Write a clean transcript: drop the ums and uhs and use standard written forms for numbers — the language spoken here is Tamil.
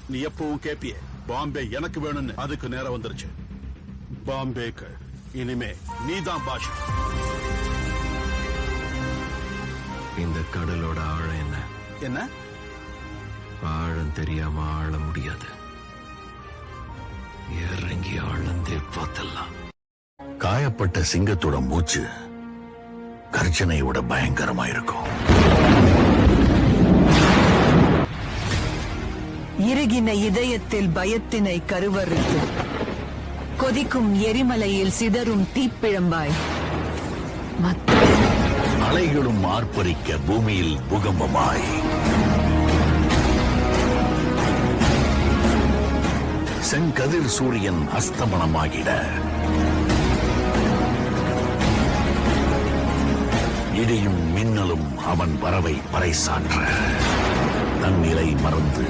நீ எப்பவும் கேப்பிய பாம்பே எனக்கு வேணும்னு. அதுக்கு நேரம் வந்துருச்சு. பாம்பேக்கு இனிமே நீதான் பாஷா. இந்த கடலோட ஆழம் என்ன? என்ன ஆழம் தெரியாம ஆழ முடியாது. இறங்கி ஆழந்தே பார்த்தலாம். காயப்பட்ட சிங்கத்தோட மூச்சு கர்ஜனையோட பயங்கரமா இருக்கும். இறுகின இதயத்தில் பயத்தினை கருவறுத்து கொதிக்கும் எரிமலையில் சிதறும் தீப்பிழம்பாய் அலைகளும் ஆர்ப்பரிக்க பூமியில் பூகம்பமாய் செங்கதிர் சூரியன் அஸ்தமனமாகிட இடியும் மின்னலும் அவன் வரவை பறைசாற்ற தன்னிலை மறந்து